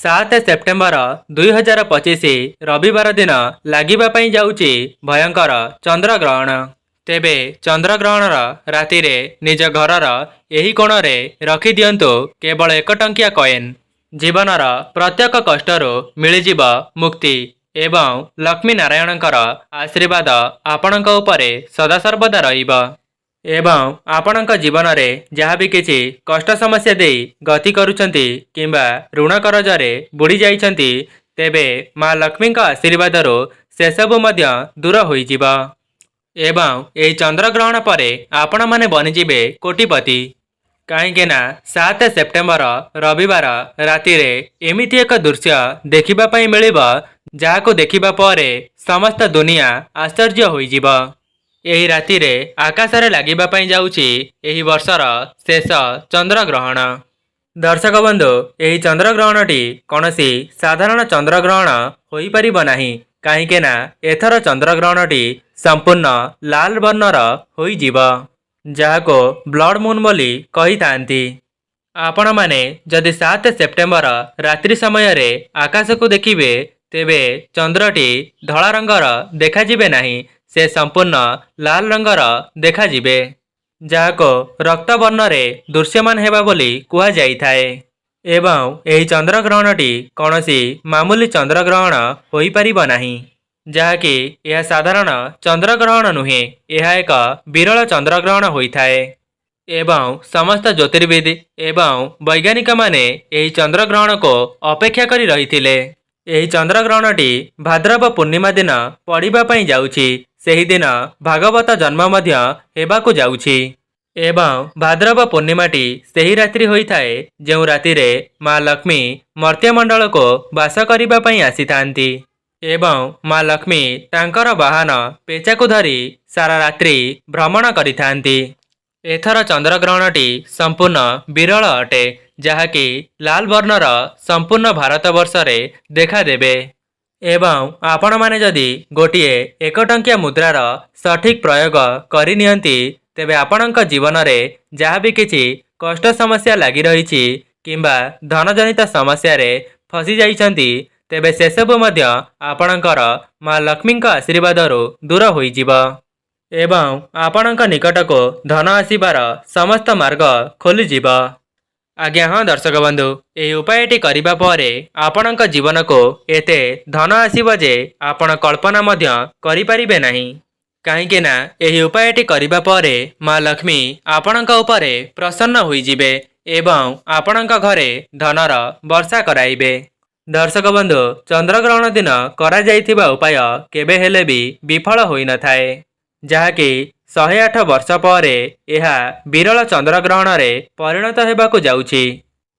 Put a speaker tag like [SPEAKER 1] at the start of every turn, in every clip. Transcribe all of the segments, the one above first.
[SPEAKER 1] 7 September 2025 ରବିବାର ଦିନ ଲାଗିବା ପାଇଁ ଯାଉଛି ଭୟଙ୍କର ଚନ୍ଦ୍ରଗ୍ରହଣ। ତେବେ ଚନ୍ଦ୍ରଗ୍ରହଣର ରାତିରେ ନିଜ ଘରର ଏହି କୋଣରେ ରଖିଦିଅନ୍ତୁ କେବଳ 1 ଟଙ୍କିଆ କଏନ୍। ଜୀବନର ପ୍ରତ୍ୟେକ କଷ୍ଟରୁ ମିଳିଯିବ ମୁକ୍ତି ଏବଂ ଲକ୍ଷ୍ମୀ ନାରାୟଣଙ୍କର ଆଶୀର୍ବାଦ ଆପଣଙ୍କ ଉପରେ ସଦାସର୍ବଦା ରହିବ ଏବଂ ଆପଣଙ୍କ ଜୀବନରେ ଯାହା ବି କିଛି କଷ୍ଟ ସମସ୍ୟା ଦେଇ ଗତି କରୁଛନ୍ତି କିମ୍ବା ଋଣ କରଜରେ ବୁଡ଼ି ଯାଇଛନ୍ତି ତେବେ ମା ଲକ୍ଷ୍ମୀଙ୍କ ଆଶୀର୍ବାଦରୁ ସେସବୁ ମଧ୍ୟ ଦୂର ହୋଇଯିବ ଏବଂ ଏହି ଚନ୍ଦ୍ରଗ୍ରହଣ ପରେ ଆପଣମାନେ ବନିଯିବେ କୋଟିପତି। କାହିଁକି ନା 7 ସେପ୍ଟେମ୍ବର ରବିବାର ରାତିରେ ଏମିତି ଏକ ଦୃଶ୍ୟ ଦେଖିବା ପାଇଁ ମିଳିବ ଯାହାକୁ ଦେଖିବା ପରେ ସମସ୍ତ ଦୁନିଆ ଆଶ୍ଚର୍ଯ୍ୟ ହୋଇଯିବ। ଏହି ରାତିରେ ଆକାଶରେ ଲାଗିବା ପାଇଁ ଯାଉଛି ଏହି ବର୍ଷର ଶେଷ ଚନ୍ଦ୍ରଗ୍ରହଣ। ଦର୍ଶକ ବନ୍ଧୁ, ଏହି ଚନ୍ଦ୍ରଗ୍ରହଣଟି କୌଣସି ସାଧାରଣ ଚନ୍ଦ୍ରଗ୍ରହଣ ହୋଇପାରିବ ନାହିଁ। କାହିଁକି ନା ଏଥର ଚନ୍ଦ୍ରଗ୍ରହଣଟି ସମ୍ପୂର୍ଣ୍ଣ ଲାଲ ବର୍ଣ୍ଣର ହୋଇଯିବ, ଯାହାକୁ ବ୍ଲଡ୍ ମୁନ୍ ବୋଲି କହିଥାନ୍ତି। ଆପଣମାନେ ଯଦି 7 ସେପ୍ଟେମ୍ବର ରାତ୍ରି ସମୟରେ ଆକାଶକୁ ଦେଖିବେ ତେବେ ଚନ୍ଦ୍ରଟି ଧଳା ରଙ୍ଗର ଦେଖାଯିବେ ନାହିଁ, ସେ ସମ୍ପୂର୍ଣ୍ଣ ଲାଲ ରଙ୍ଗର ଦେଖାଯିବେ, ଯାହାକୁ ରକ୍ତ ବର୍ଣ୍ଣରେ ଦୃଶ୍ୟମାନ ହେବା ବୋଲି କୁହାଯାଇଥାଏ। ଏବଂ ଏହି ଚନ୍ଦ୍ରଗ୍ରହଣଟି କୌଣସି ମାମୁଲି ଚନ୍ଦ୍ରଗ୍ରହଣ ହୋଇପାରିବ ନାହିଁ, ଯାହାକି ଏହା ସାଧାରଣ ଚନ୍ଦ୍ରଗ୍ରହଣ ନୁହେଁ, ଏହା ଏକ ବିରଳ ଚନ୍ଦ୍ରଗ୍ରହଣ ହୋଇଥାଏ ଏବଂ ସମସ୍ତ ଜ୍ୟୋତିର୍ବିଦ ଏବଂ ବୈଜ୍ଞାନିକମାନେ ଏହି ଚନ୍ଦ୍ରଗ୍ରହଣକୁ ଅପେକ୍ଷା କରି ରହିଥିଲେ। ଏହି ଚନ୍ଦ୍ରଗ୍ରହଣଟି ଭାଦ୍ରବ ପୂର୍ଣ୍ଣିମା ଦିନ ପଡ଼ିବା ପାଇଁ ଯାଉଛି। ସେହିଦିନ ଭାଗବତ ଜନ୍ମ ମଧ୍ୟ ହେବାକୁ ଯାଉଛି ଏବଂ ଭାଦ୍ରବ ପୂର୍ଣ୍ଣିମାଟି ସେହି ରାତ୍ରି ହୋଇଥାଏ ଯେଉଁ ରାତିରେ ମା ଲକ୍ଷ୍ମୀ ମର୍ତ୍ତ୍ୟମଣ୍ଡଳକୁ ବାସ କରିବା ପାଇଁ ଆସିଥାନ୍ତି ଏବଂ ମା ଲକ୍ଷ୍ମୀ ତାଙ୍କର ବାହନ ପେଚାକୁ ଧରି ସାରା ରାତ୍ରି ଭ୍ରମଣ କରିଥାନ୍ତି। ଏଥର ଚନ୍ଦ୍ରଗ୍ରହଣଟି ସମ୍ପୂର୍ଣ୍ଣ ବିରଳ ଅଟେ, ଯାହାକି ଲାଲ ବର୍ଣ୍ଣର ସମ୍ପୂର୍ଣ୍ଣ ଭାରତବର୍ଷରେ ଦେଖାଦେବେ ଏବଂ ଆପଣମାନେ ଯଦି ଗୋଟିଏ 1 ଟଙ୍କିଆ ମୁଦ୍ରାର ସଠିକ୍ ପ୍ରୟୋଗ କରିନିଅନ୍ତି ତେବେ ଆପଣଙ୍କ ଜୀବନରେ ଯାହା ବି କିଛି କଷ୍ଟ ସମସ୍ୟା ଲାଗି ରହିଛି କିମ୍ବା ଧନଜନିତ ସମସ୍ୟାରେ ଫସି ଯାଇଛନ୍ତି ତେବେ ସେସବୁ ମଧ୍ୟ ଆପଣଙ୍କର ମା ଲକ୍ଷ୍ମୀଙ୍କ ଆଶୀର୍ବାଦରୁ ଦୂର ହୋଇଯିବ ଏବଂ ଆପଣଙ୍କ ନିକଟକୁ ଧନ ଆସିବାର ସମସ୍ତ ମାର୍ଗ ଖୋଲିଯିବ। ଆଜ୍ଞା ହଁ ଦର୍ଶକ ବନ୍ଧୁ, ଏହି ଉପାୟଟି କରିବା ପରେ ଆପଣଙ୍କ ଜୀବନକୁ ଏତେ ଧନ ଆସିବ ଯେ ଆପଣ କଳ୍ପନା ମଧ୍ୟ କରିପାରିବେ ନାହିଁ। କାହିଁକି ନା ଏହି ଉପାୟଟି କରିବା ପରେ ମା ଲକ୍ଷ୍ମୀ ଆପଣଙ୍କ ଉପରେ ପ୍ରସନ୍ନ ହୋଇଯିବେ ଏବଂ ଆପଣଙ୍କ ଘରେ ଧନର ବର୍ଷା କରାଇବେ। ଦର୍ଶକ ବନ୍ଧୁ, ଚନ୍ଦ୍ରଗ୍ରହଣ ଦିନ କରାଯାଇଥିବା ଉପାୟ କେବେ ହେଲେ ବି ବିଫଳ ହୋଇନଥାଏ, ଯାହାକି 108 ବର୍ଷ ପରେ ଏହା ବିରଳ ଚନ୍ଦ୍ରଗ୍ରହଣରେ ପରିଣତ ହେବାକୁ ଯାଉଛି।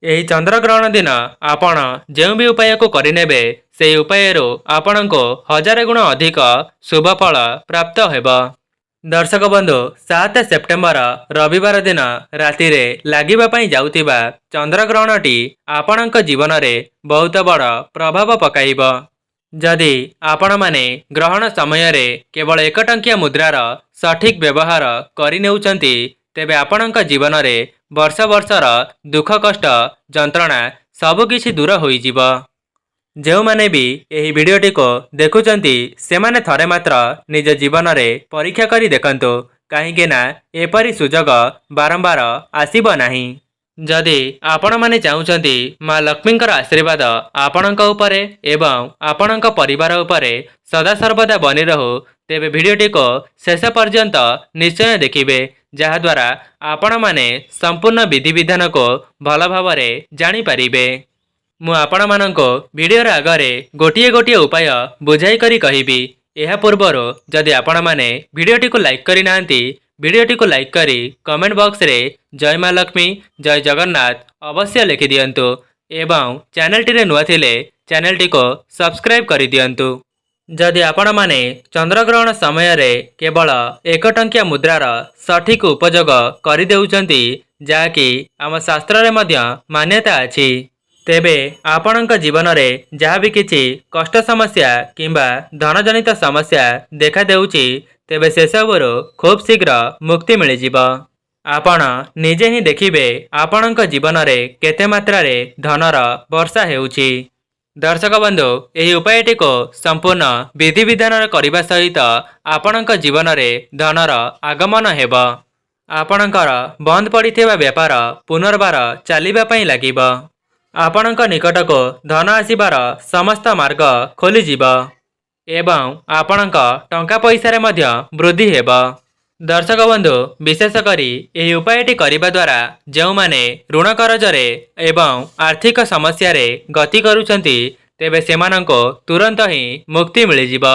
[SPEAKER 1] ଏହି ଚନ୍ଦ୍ରଗ୍ରହଣ ଦିନ ଆପଣ ଯେଉଁ ବି ଉପାୟକୁ କରିନେବେ ସେହି ଉପାୟରୁ ଆପଣଙ୍କୁ 1000 ଗୁଣ ଅଧିକ ଶୁଭଫଳ ପ୍ରାପ୍ତ ହେବ। ଦର୍ଶକ ବନ୍ଧୁ, 7 ସେପ୍ଟେମ୍ବର ରବିବାର ଦିନ ରାତିରେ ଲାଗିବା ପାଇଁ ଯାଉଥିବା ଚନ୍ଦ୍ରଗ୍ରହଣଟି ଆପଣଙ୍କ ଜୀବନରେ ବହୁତ ବଡ଼ ପ୍ରଭାବ ପକାଇବ। ଯଦି ଆପଣମାନେ ଗ୍ରହଣ ସମୟରେ କେବଳ 1 ଟଙ୍କିଆ ମୁଦ୍ରାର ସଠିକ୍ ବ୍ୟବହାର କରିନେଉଛନ୍ତି ତେବେ ଆପଣଙ୍କ ଜୀବନରେ ବର୍ଷ ବର୍ଷର ଦୁଃଖ କଷ୍ଟ ଯନ୍ତ୍ରଣା ସବୁକିଛି ଦୂର ହୋଇଯିବ। ଯେଉଁମାନେ ବି ଏହି ଭିଡ଼ିଓଟିକୁ ଦେଖୁଛନ୍ତି ସେମାନେ ଥରେ ମାତ୍ର ନିଜ ଜୀବନରେ ପରୀକ୍ଷା କରି ଦେଖନ୍ତୁ, କାହିଁକି ନା ଏପରି ସୁଯୋଗ ବାରମ୍ବାର ଆସିବ ନାହିଁ। ଯଦି ଆପଣମାନେ ଚାହୁଁଛନ୍ତି ମା ଲକ୍ଷ୍ମୀଙ୍କର ଆଶୀର୍ବାଦ ଆପଣଙ୍କ ଉପରେ ଏବଂ ଆପଣଙ୍କ ପରିବାର ଉପରେ ସଦାସର୍ବଦା ବନି ରହୁ ତେବେ ଭିଡ଼ିଓଟିକୁ ଶେଷ ପର୍ଯ୍ୟନ୍ତ ନିଶ୍ଚୟ ଦେଖିବେ, ଯାହାଦ୍ୱାରା ଆପଣମାନେ ସମ୍ପୂର୍ଣ୍ଣ ବିଧିବିଧାନକୁ ଭଲ ଭାବରେ ଜାଣିପାରିବେ। ମୁଁ ଆପଣମାନଙ୍କୁ ଭିଡ଼ିଓର ଆଗରେ ଗୋଟିଏ ଗୋଟିଏ ଉପାୟ ବୁଝାଇ କରି କହିବି। ଏହା ପୂର୍ବରୁ ଯଦି ଆପଣମାନେ ଭିଡ଼ିଓଟିକୁ ଲାଇକ୍ କରିନାହାନ୍ତି ଭିଡ଼ିଓଟିକୁ ଲାଇକ୍ କରି କମେଣ୍ଟ ବକ୍ସରେ ଜୟ ମା ଲକ୍ଷ୍ମୀ ଜୟ ଜଗନ୍ନାଥ ଅବଶ୍ୟ ଲେଖିଦିଅନ୍ତୁ ଏବଂ ଚ୍ୟାନେଲଟିରେ ନୂଆ ଥିଲେ ଚ୍ୟାନେଲଟିକୁ ସବସ୍କ୍ରାଇବ୍ କରିଦିଅନ୍ତୁ। ଯଦି ଆପଣମାନେ ଚନ୍ଦ୍ରଗ୍ରହଣ ସମୟରେ କେବଳ 1 ଟଙ୍କିଆ ମୁଦ୍ରାର ସଠିକ୍ ଉପଯୋଗ କରିଦେଉଛନ୍ତି, ଯାହାକି ଆମ ଶାସ୍ତ୍ରରେ ମଧ୍ୟ ମାନ୍ୟତା ଅଛି, ତେବେ ଆପଣଙ୍କ ଜୀବନରେ ଯାହା ବି କିଛି କଷ୍ଟ ସମସ୍ୟା କିମ୍ବା ଧନଜନିତ ସମସ୍ୟା ଦେଖାଦେଉଛି ତେବେ ସେସବୁରୁ ଖୁବ୍ ଶୀଘ୍ର ମୁକ୍ତି ମିଳିଯିବ। ଆପଣ ନିଜେ ହିଁ ଦେଖିବେ ଆପଣଙ୍କ ଜୀବନରେ କେତେ ମାତ୍ରାରେ ଧନର ବର୍ଷା ହେଉଛି। दर्शक बंधु यही उपायटी को संपूर्ण विधि विधान करने सहित आपणक जीवन में धनर आगमन हेब। आपणकर बंद पड़िथिबा व्यापार पुनर्बार चलिबापई लागिब। आपणक निकट को धन आसिबार समस्त मार्ग खोलीजिब एवं आपणक टंका पैसारे मध्य वृद्धि हेब। दर्शक बंधु विशेषकर यही उपायटी करने द्वारा जो माने ऋण करजरे एवं आर्थिक समस्या गति करुछंती तेबे सेमानंको तुरंत ही मुक्ति मिलिजिब।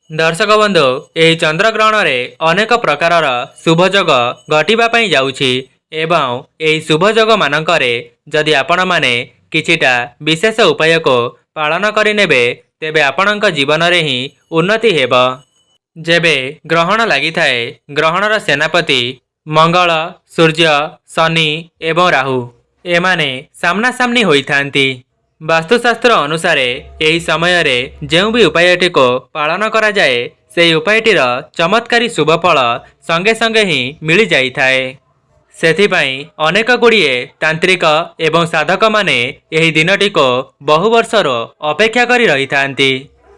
[SPEAKER 1] दर्शक बंधु यही चंद्रग्रहण में अनेक प्रकारर शुभयोग घटिबापई जाउछि एवं यही शुभयोग मानकरे जदि आपण माने किछिटा विशेष उपाय को पालन करिनेबे तेबे आपणक जीवन रे ही उन्नति हेब। जेबे ग्रहण लगी थाए ग्रहणर सेनापति मंगल सूर्य शनि एवं राहु एमाने सामना सामनी होइथांती। वास्तुशास्त्र अनुसार यही समय रे जो भी उपायटी को पालन करा जाए से उपायटीर चमत्कारी शुभफल संगे संगे ही मिल जाई थाए। सेथिपाई अनेक गुड़िए तांत्रिक एवं साधक माने यही दिनटी को बहु वर्षर अपेक्षा करी रही थांती।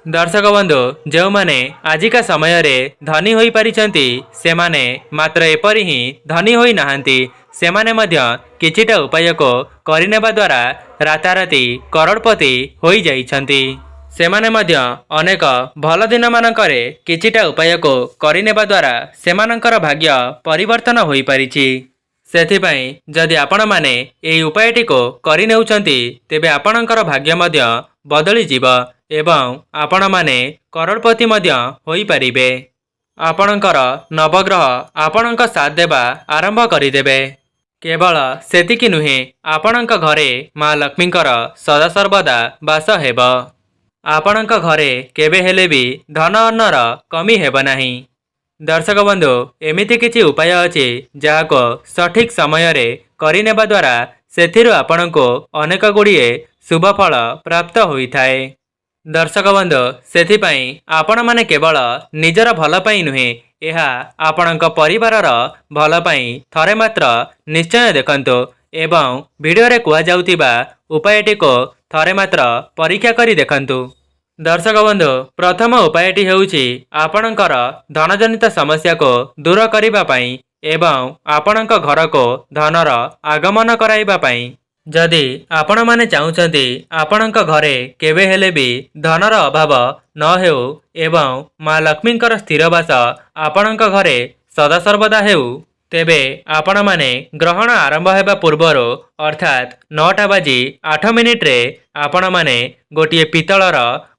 [SPEAKER 1] दर्शक बंधु जो माने आजिका समय रे धनी होई परिचंती सेमाने मात्र एपरी ही धनी होई नहांती सेमाने मध्य किछिटा उपाय को करिनेबा द्वारा राताराती करोड़पति होई जाइछंती। सेमाने मध्य अनेक भल दिन मानकरे किछिटा उपाय को करिनेबा द्वारा सेमानंकर भाग्य परिवर्तन होई परिछि। सेथिपाई जदि आपण माने एही उपायटी को करिनेउछंती तेबे आपणकर भाग्य मध्य बदली जीव एवं आपण माने करोड़पति मध्य होई परिबे। आपणकर नवग्रह आपणक साथ देबा आरंभ करिदेबे। केवल सेतिकी नुहे आपणक घरे माँ लक्ष्मींकर सदा सर्वदा वास हेब। आपणक घरे केबे हेले भी धन अन्नर कमी हेब नाही। दर्शक बंधु एमिति किछि उपाय अछि जाहाको सठिक समय रे करिनेबा द्वारा सेथिरु आपणको अनेक गुड़िए शुभफल प्राप्त होइथाए। दर्शक बंधु सेथिपाई आपण माने केवल निजर भल पाई नुहे एहा आपणक परिवारर भल पाई थरे मात्र निश्चय देखंतु एवं वीडियो रे कुआ जाउतिबा उपायटी को थरे मात्र परीक्षा करी देखंतु। दर्शक बंधु प्रथम उपायटी हेउछि आपणकर धनजनित समस्या को दूर करिबा पई एवं आपणक घर को धनर आगमन कराइबा पई। जदि आपण माने चाहुचंती आपणक घरे केबे हेले भी धनर अभाव न हेउ एवं माँ लक्ष्मींकर स्थिरवास आपणक घरे सदा सर्वदा हेउ तेबे आपण माने ग्रहण आरंभ हेबा पूर्वरु अर्थात 9:08 रे आपण माने गोटिए पितलर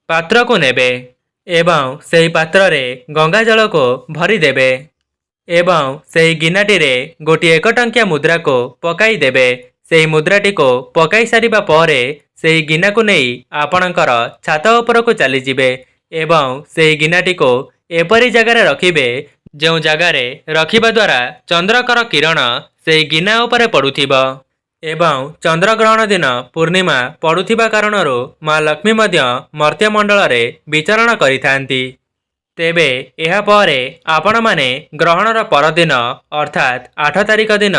[SPEAKER 1] पात्र को नेबे एवं सेही पात्र रे गंगा जल को भरी देबे एवं सेही गिनाटी रे गोटिए 1 टंकिया मुद्रा को पकाई देबे। सेही मुद्राटी को पकाई सारिबा परे सेही गिना को नहीं आपणकर छात उपर को चली जिबे एवं सेही गिनाटी को एपरी जगह रखिबे जो जगार रखिबा द्वारा चंद्रकर किरण सेही गिना उपरे पड़ुथिबा एवं चंद्रग्रहण दिन पूर्णिमा पड़ुथिबा कारणरू माँ लक्ष्मी मध्य मर्त्यमंडल रे विचरण करिथांती। तेबे एहा परे आपण माने ग्रहणर परदिन अर्थात 8 तारिख दिन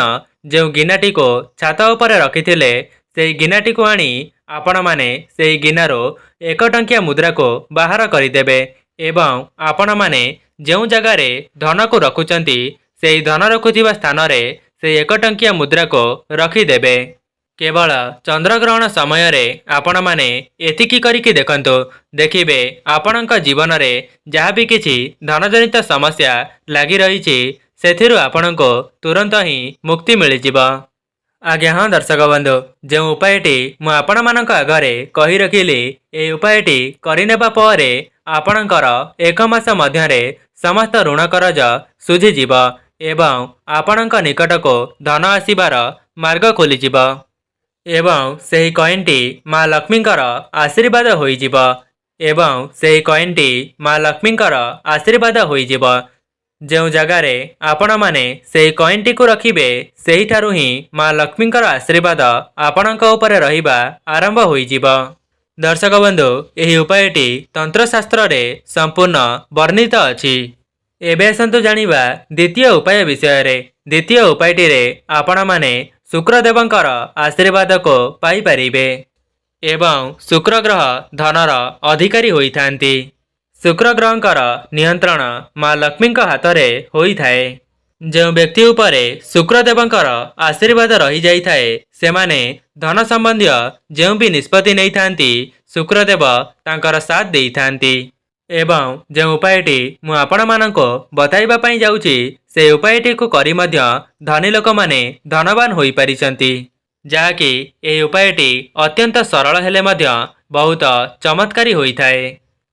[SPEAKER 1] जो गिनाटी को छात उपरे रखिथिले सेही गिनाटी को आनी आपण माने सेही गिनारो 1 टंकिया मुद्रा को बाहर करिदेबे एवं आपण माने जो जगार धन को रखुचंती सेही धन रखुथिबा स्थान रे से 1 टंकिया मुद्रा को रखिदेबे। केवल चंद्रग्रहण समय रे आपण माने एतिकी करिकी देखंतु देखिबे आपणक जीवन रे जहाँ भी किछि धनजनित समस्या लगी रही सेथिरु आपणको तुरंत ही मुक्ति मिलिजिब। आज्ञा हाँ दर्शक बंधु जो उपायटी मु आपण मानक आगरे कही रखिली ए उपायटी करिनेबा परे आपणकर 1 मास मध्यरे समस्त ऋण करज सुझिजिब एवं आपणक निकट को धन आसिबार मार्ग खोलीजिब एवं सेही कॉइनटी माँ लक्ष्मींकर आशीर्वाद होइजिब एवं सेही कॉइनटी माँ लक्ष्मींकर आशीर्वाद होइजिब। जो जगार आपण माने सेही कॉइनटी को रखिबे सेही ठारू ही माँ लक्ष्मींकर आशीर्वाद आपणक उपरे रहिबा आरंभ होइजिब। दर्शक बंधु यही उपायटी तंत्रशास्त्र रे संपूर्ण वर्णित अछि। एबे आसंतु जानिबा द्वितीय उपाय विषय रे। द्वितीय उपायटी रे आपण माने शुक्रदेवंकर आशीर्वाद को पाई परिबे। एवं शुक्र ग्रह धनर अधिकारी होइथांती। शुक्र ग्रहंकर नियंत्रण माँ लक्ष्मी हाथ में होइथाए। जो व्यक्ति उपरे शुक्रदेवंकर आशीर्वाद रही जाइथाए सेमाने धन संबंधी जो भी निष्पत्ति नहीं थांती शुक्रदेव तांकर साथ देई थांती। एवं जो उपायटी मु आपण मानको बताइबा पई जाउची से उपायटी को करी मध्य धनी लोक माने धनवान होई परिचंती। जाकी ए उपायटी अत्यंत सरल हेले मध्य बहुत चमत्कारी होइथाए।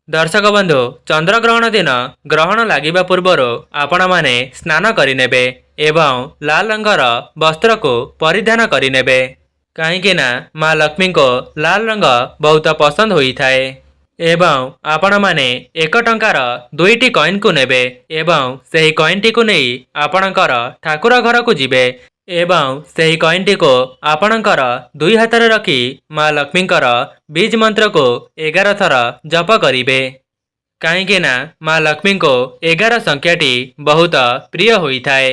[SPEAKER 1] दर्शक बंधु चंद्रग्रहण दिन ग्रहण लागिबा पूर्वर आपण माने स्नान करिनेबे एवं लाल रंगर वस्त्र को परिधान करिनेबे कहीं माँ लक्ष्मी को लाल रंग बहुत पसंद होइथाए। एवं आपण माने 1 टंकार 2टी कॉइन को नेबे एवं सही कॉइन टी को नहीं आपणकर ठाकुर घर को जिबे एवं सही कॉइन टी को आपणकर 2 हाथ रे रखी माँ लक्ष्मीकर बीज मंत्र को 11 थर जप करिबे कहीं माँ लक्ष्मी को 11 संख्याटी बहुत प्रिय होइथाए।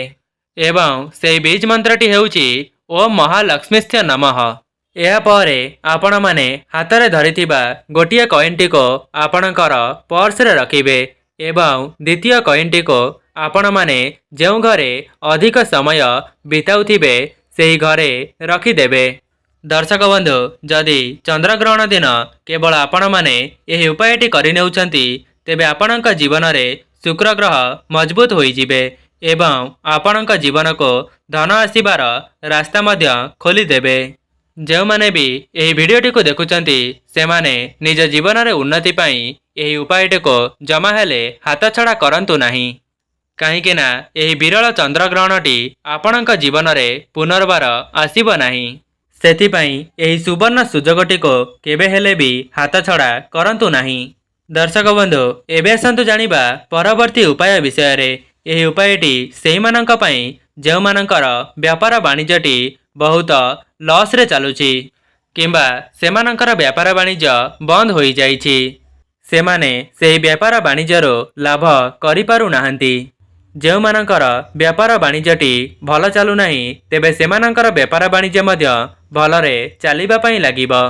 [SPEAKER 1] एवं सही बीज मंत्रटी हेउची ओम महालक्ष्मीस्थ्य नमः। या परे आपण माने हाथ रे धरिथिबा गोटिए कॉइन टी को आपणकर पर्स रे रखिबे एवं द्वितीय कॉइन टी को आपण माने जो घरे अधिक समय बिताउथिबे सेही घरे रखिदेबे। दर्शक बंधु जदि चंद्रग्रहण दिन केवल आपण माने एही उपायटी करि नेउचंती तेबे आपणक जीवन रे शुक्र ग्रह मजबूत होई जिबे एवं आपणक जीवन को धन आसीबार रास्ता मध्य खोली देबे। जो माने भी एही वीडियोटी को देखुचंती से माने निज जीवन रे उन्नति पाई एही उपायटी को जमा हेले हाथ छड़ा करंतु नाही कहीं ना एही विरल चंद्रग्रहणटी आपणक जीवन रे पुनर्बार आसीब नाही। सेथिपाई एही सुवर्ण सुजोगटी को केबे हेले भी हाथ छड़ा करंतु नाही। दर्शक बंधु एबे आसंतु जानिबा परवर्ती उपाय विषय रे। एही उपायटी सेही मानक पई जेउ मानकर व्यापार वाणिज्यटी बहुत लॉस रे चालुची किंबा सेमानकर व्यापार वाणिज्य बंद होई जाइछि सेमाने सेही व्यापार वाणिज्यरो लाभ करि पारु नाहंती। जेउ मानकर व्यापार वाणिज्यटी भल चालु नाही तेबे सेमानकर व्यापार वाणिज्य मध्य भलरे चालिबा पई लागिबो।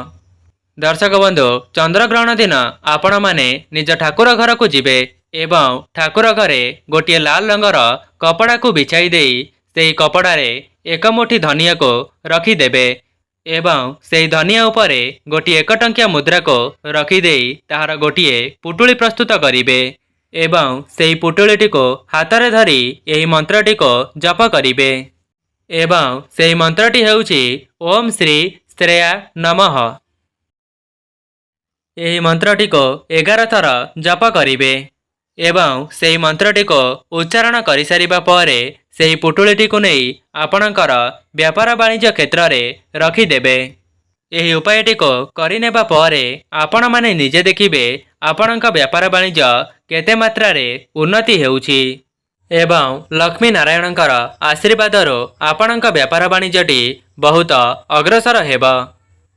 [SPEAKER 1] दर्शक बंधु चंद्रग्रहण दिन आपण माने निज ठाकुर घर को जिबे एवं ठाकुर घरे गोटिए लाल रंगर कपड़ा को बिछाई देई सेही कपड़ा रे 1 मुठी धनिया को रखिदेबे एवं सेही धनिया उपरे गोटिए 1 टंकिया मुद्रा को रखिदेई ताहार गोटिए पुटुली प्रस्तुत करिबे एवं सेही पुटुलीटी को हाथ रे धरी एही मंत्रटी को जप करिबे एवं सेही मंत्रटी हेउची ओम श्री श्रेया नमः। एही मंत्रटी को 11 थर जप करिबे एवं सेही मंत्रटी को उच्चारण करि सारिबा परे सेही पुटुलीटी को नहीं आपणकर व्यापार वाणिज्य क्षेत्र रे रखिदेबे। एही उपायटी को करिनेबा परे आपण माने निजे देखिबे आपणक व्यापार वाणिज्य केते मात्रा रे उन्नति हेउची एवं लक्ष्मी नारायणकर आशीर्वादरो आपणक व्यापार वाणिज्यटी बहुत अग्रसर हेबो।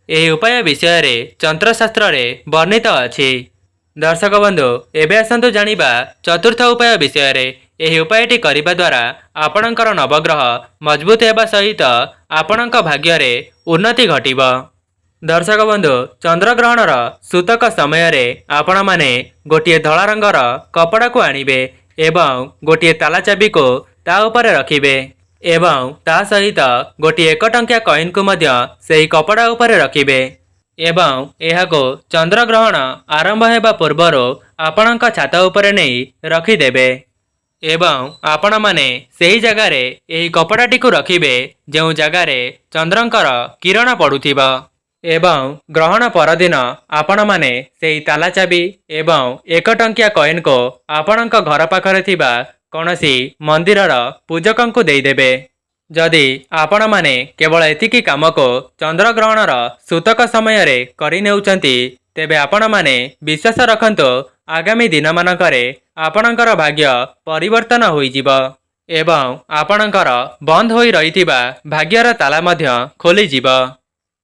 [SPEAKER 1] एही उपाय विषय रे तंत्रशास्त्र रे वर्णित अछि। दर्शक बंधु एबे आसंतु जानिबा चतुर्थ उपाय विषय रे। एही उपायटी करिबा द्वारा आपणकर नवग्रह मजबूत हेबा सहित आपणक भाग्य रे उन्नति घटिबो। दर्शक बंधु चंद्रग्रहणर सूतक समय रे आपण माने गोटिए धला रंगर कपड़ा को आनिबे एवं गोटिए ताला चाबी को ता उपरे रखिबे एवं ता सहित गोटिए 1 टंकिया कॉइन को मध्य सेही कपड़ा उपरे रखिबे एवं एहाको चंद्रग्रहण आरंभ हेबा पूर्वरो आपणक छात उपरे नहीं रखिदेबे एवं आपण माने सेही जगार एही कपड़ाटी को रखिबे जो जगार चंद्रंकर किरण पड़ुथिबा एवं ग्रहण परदिन आपण माने सेही ताला चाबी एवं 1 टंकिया कॉइन को आपणक घर पाखरे थिबा कोनोसी मंदिरर पूजकंकु देइदेबे। जदि आपण माने केवल एतिकी काम को चंद्रग्रहणर सूतक समय रे करि नेउचंती तेबे आपण माने विश्वास रखंतो आगामी दिन मानकरे आपणकर भाग्य परिवर्तन होई जिवो एवं आपणकर बंद होई रहिथिबा भाग्यर ताला मध्य खोली जिवो।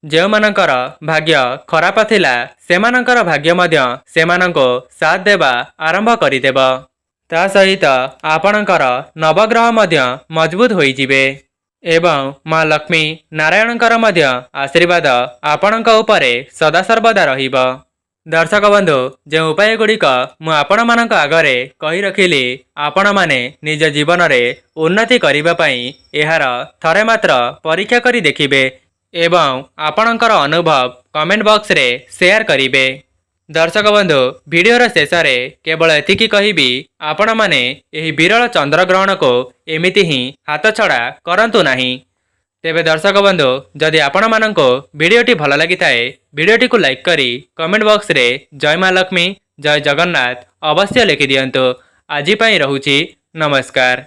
[SPEAKER 1] जेउ मानकर भाग्य खराब थिला सेमानकर भाग्य मध्य सेमानको साथ देबा आरंभ करिदेबो। ता सहित आपणकर नवग्रह मध्य मजबूत होई जिवे एवं माँ लक्ष्मी नारायणଙ୍କର ମଧ୍ୟ आशीर्वाद ଆପଣଙ୍କ ଉପରେ ସଦାସର୍ବଦା ରହିବ। दर्शक बंधु जो उपाय गुड़िक मुझ आगरे कही रखिली आपने निज जीवन में उन्नति करने यार थरे मात्र परीक्षा करी देखिबे एवं आपणकर अनुभव कमेंट बॉक्स रे शेयर करिवे। दर्शक बंधु वीडियोर शेष में केवल एतिकी कहिबी आपण माने एही विरल चंद्रग्रहण को एमिति ही हाथ छड़ा करंतु नाही। तेबे दर्शक बंधु जदि आपण माननको वीडियोटी भल लगी थाए वीडियोटी को लाइक करी कमेंट बॉक्स रे जय माँ लक्ष्मी जय जगन्नाथ अवश्य लिखि दियंतु। आज पई रहुची नमस्कार।